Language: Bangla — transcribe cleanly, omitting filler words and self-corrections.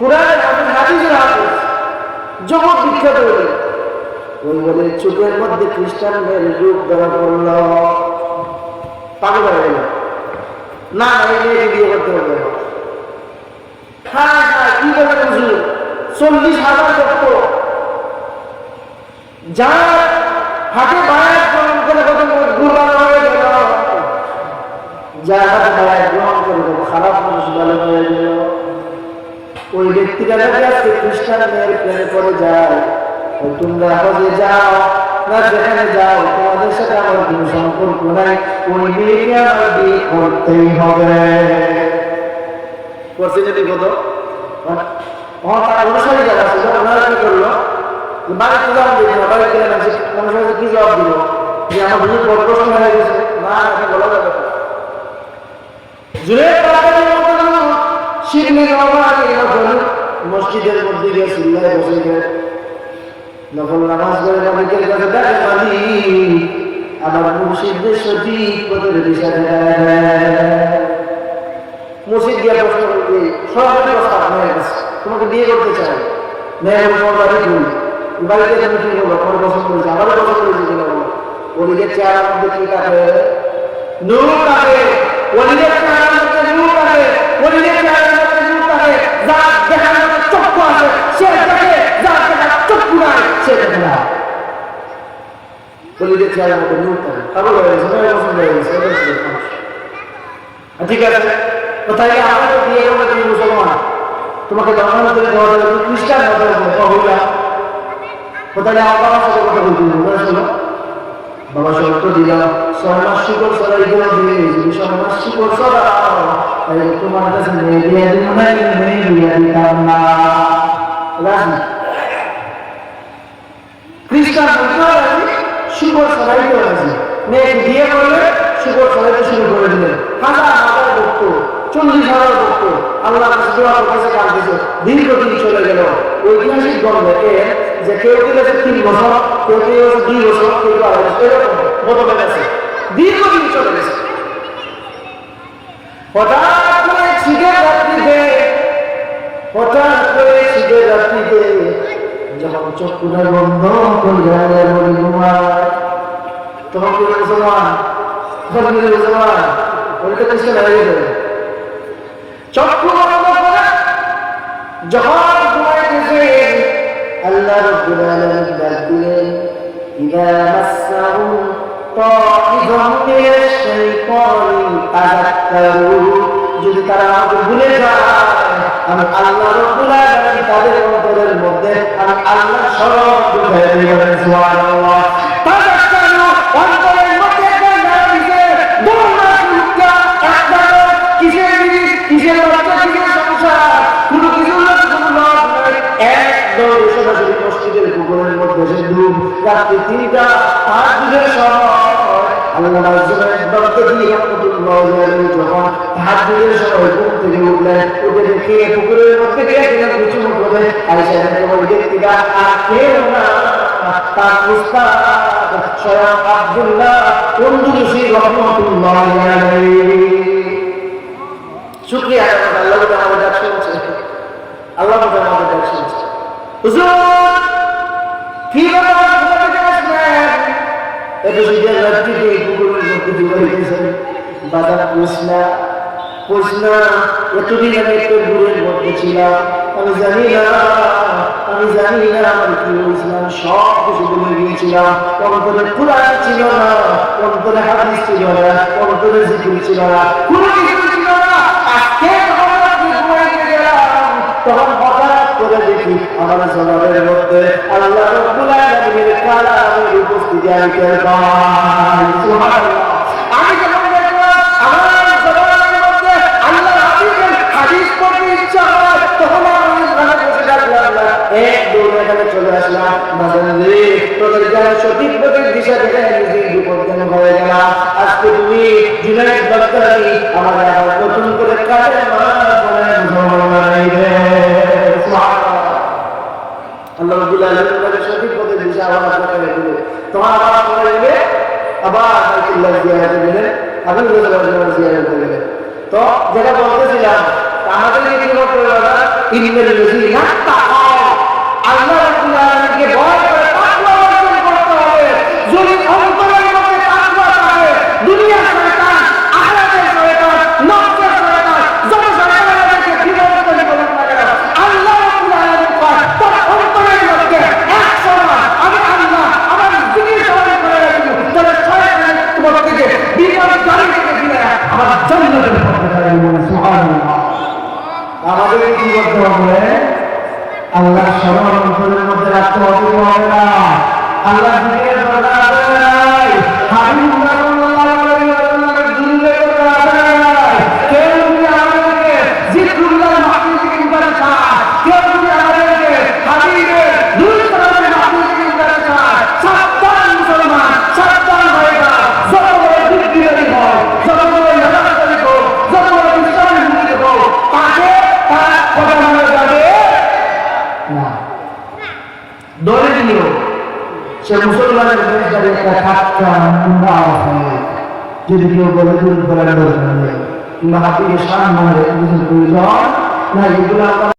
কুরআনের হাফেজ, হাদিসের হাফেজ, জগৎ বিখ্যাত বলে ওই বলে চোখের মধ্যে খ্রিস্টানদের রূপ ধরা পড়ল, পাগল হয়ে গেল। না এই মেয়েকে বিয়ে করতে হবে। হ্যাঁ হ্যাঁ কি বলে হুজুর, 40,000 ভক্ত যার হাতে বায়াত গ্রহণ করে কত গুরবান হয়ে গেল, যার হাতে বায়াত গ্রহণ করে কত খারাপ মানুষ ভালো হয়ে গেল। ওই ব্যক্তিরা যদি আজকে খ্রিস্টান মেয়ের প্রেমে পড়ে যায়, তোমরা হজে যাও না যেখানে যাও, তোমাদের সাথে আমার কোনো সম্পর্ক নাই, ওই মেয়েকে আমার বিয়ে করতেই হবে। করছে যদি কত তারা অনুসারী যারা ছিল ওনারা কি করলো, বাড়িতে জবাব দিল না, বাড়িতে গেলে মানুষের কি জবাব দিল যে আমার বুঝি বড় প্রশ্ন হয়ে গেছে, না এটা বলা যাবে না। মসজিদের মধ্যে গিয়ে সিল্লায় বসে গেলেন, নফল নামাজ করে মালিকের কাছে ডাকে, মালিক আমার মুর্শিদদের সঠিক পথের দিশা দেয়। মুর্শিদ গিয়ে প্রশ্ন করতে সরাসরি প্রস্তাব মেয়ের কাছে, তোমাকে বিয়ে করতে চাই, মেয়ের তোমার বাড়ি করি, বাড়িতে তুমি কি বলো, তোমার পছন্দ করেছে, আমারও পছন্দ করেছে কিনা বলো। ওলিদের চেহারার মধ্যে কি থাকে, নূর থাকে, ওলিদের চেহারার মধ্যে নূর থাকে, ওলিদের চেহারার মধ্যে নূর থাকে, যার দেখার মধ্যে চক্ষু আছে সে দেখে, যার দেখার চক্ষু নাই সে দেখে না। ওলিদের চেহারার মধ্যে নূর থাকে, পাগল হয়ে গেছে, মেয়ের পছন্দ হয়ে গেছে। ঠিক আছে, কোথায় আমাদের বিয়ে করবে, তুমি মুসলমান, তোমাকে জন্ম করে দেওয়া যাবে, তুমি খ্রিস্টান হতে হবে, কোথায় আমার বাবার সাথে কথা বলতে হবে, বাবা শর্ত দিলাম 6 মাস শিকড় ছড়াই দিলাম, যদি 6 মাস শিকড় ছড়াও তাহলে তোমার কাছে মেয়ে বিয়ে দিব না, মেয়ে বিয়ে দিতাম না। খ্রিস্টান শিকড় ছড়াইতে আছে, মেয়েকে বিয়ে করলে শিকড় ছড়াইতে শুরু করে দিলেন। হাজার ভক্ত, 40,000 ভক্ত আল্লাহ কাছে দোয়া করতেছে, কাঁদতেছে, দীর্ঘদিন চলে গেল। ঐতিহাসিক গণ দেখে যে কেউ গেছে 3 বছর, কেউ 2 বছর, কেউ 2.5 বছর, এরকম বদলে গেছে, দীর্ঘদিন চলে গেছে। হঠাৎ করে শীতের রাত্রিতে যখন চক্ষুটা বন্ধ করে ঘুমায়, তখন কি মুসলমান, তখন কি মুসলমান, ওইটা চেষ্টা হয়ে যাবে। চক্ষু বন্ধ করে যখন ঘুমাইতেছে, আল্লাহ রাব্বুল আলামিন ডাক দিলেন, ইযা মাসসাহু তাইফুম মিনাশ শাইতানি তাযাক্কারু, যদি তারা আমাকে ভুলে যায়, আমি আল্লাহ রাব্বুল আলামিন তাদের অন্তরের মধ্যে আমি আল্লাহর স্মরণ ঢুকাই দেব। সুবহানাল্লাহ। তাযাক্কারু অন্তরের মধ্যে একটা নাম দিতে, দোলনা ফুলকা একটা কিসের জিনিস, কিসের বাচ্চা, কিসের সংসার, কোনো কিছু না, কোনো লাভ নাই, একদম সরাসরি মসজিদের পুকুরের মধ্যে সে ডুব। রাত্রি 3টা 5 সময় আল্লাহ রাসূলের বরকত দিয়ে রাহমাতুল্লাহ আলাইহি যখন তাহাজ্জুদের সময় ঘুম থেকে উঠলেন, উঠে দেখে পুকুরের মধ্যে গিয়ে কিছু করে আয়েশা রাদিয়াল্লাহু ব্যক্তিরা আর কেউ না, তার উস্তাদ স্বয়ং আব্দুল্লাহ কুন্দুসি রাহমাতুল্লাহ আলাইহি। শুকরিয়া আল্লাহ আমাদের ডাক শুনছে, আল্লাহ আমাদের ডাক শুনছে। হুজুর কি ব্যাপার, কোথা থেকে আসলেন? এত শীতের রাত্রিতে পুকুরের মধ্যে ডুবাইতেছেন, বাজার প্রশ্না এতদিন আমি একটু দূরের মধ্যে ছিলাম, আমি জানি না আমার কি হয়েছিলাম, সব কিছু ভুলে গিয়েছিলাম। অন্তরে কুরআন ছিল না, অন্তরে হাদিস ছিল না, অন্তরে জিকির ছিল না, কোনো কিছু ছিল না। আজকে তখন হঠাৎ করে দেখি আমার জবানের মধ্যে আল্লাহ রাব্বুল আলামিনের কালামের উপস্থিতি আমি টের পাই। সুবহানাল্লাহ। আমি যখন দেখলাম আমার জবানের মধ্যে আল্লাহর হাবিবের হাদিস পড়তে ইচ্ছা হয়, তখন আমি এখানে বসে থাকলাম, এক দৌড়ে এখানে চলে আসলাম। বাজারে তোদের যারা সঠিক পথের দিশা দেখে নিজেই বিপজ্জন হয়ে গেলাম। আজকে তুমি জুনায়েদ বাগদাদি আমাদের আবার নতুন করে কাজের মান করে বুঝাই দে। আল্লাহ রাব্বুল আলামিন সঠিক পথে দিশা আবার আপনাকে দিবে, তোমার আবার করে দিবে, আবার বাইতুল্লাহ জিয়ারতে গেলে, আবার জিয়ারতে গেলে। তো যেটা বলতেছিলাম, আমাদেরকে কি করতে হবে? ইন্নাল্লাযীনা তাকাও, আল্লাহ রাব্বুল আলামিনকে ভয় করে তাকওয়া অর্জন করতে হবে। যদি অন্তরের মধ্যে তাকওয়া থাকে, দুনিয়ার শয়তান, আখিরাতের শয়তান, নফসের শয়তান, যত শয়তান আমাদেরকে বিভ্রান্ত করে না কেন, আল্লাহ রাব্বুল আলামিন কয় তোর অন্তরের মধ্যে 100 বার আমি আল্লাহ আমার জিকির স্মরণ করে রাখবো, তাহলে শয়তানের তোমার থেকে বিপদ গাড়ি থেকে দিলে আমার জান্নাতের পথে যাবে। সুবহানাল্লাহ। আমাদের কি করতে হবে? আল্লাহ স্মরণ অন্তরের মধ্যে রাখতে হবে না? আল্লাহ জিকিরের দরকার আছে নাই? হাবিবুল্লাহ সাল্লাল্লাহু আলাইহি ওয়াসাল্লামের দুরূদের দরকার আছে নাই? কেউ যদি আমাদেরকে জিকরুল্লাহ মাহফিল থেকে উঠাতে চায়, কেউ যদি আমাদেরকে হাবিবের দুরূদ সালামের মাহফিল থেকে উঠাতে চায়, সাবধান মুসলমান, সাবধান ভাইরা, যত বড় দিকবিরানি হোক, যত বড় নামাজকারী হোক, যত বড় ইসলামের মুখী হোক, তাকে তার কথা মানা যাবে না। ধরে নিল সে মুসলমানের দেশটার একটা ঠাট্টা কিংবা যদি কেউ বলে দূর বলার দরকার নেই, কিংবা হাতিকে সামনে প্রয়োজন না, এগুলো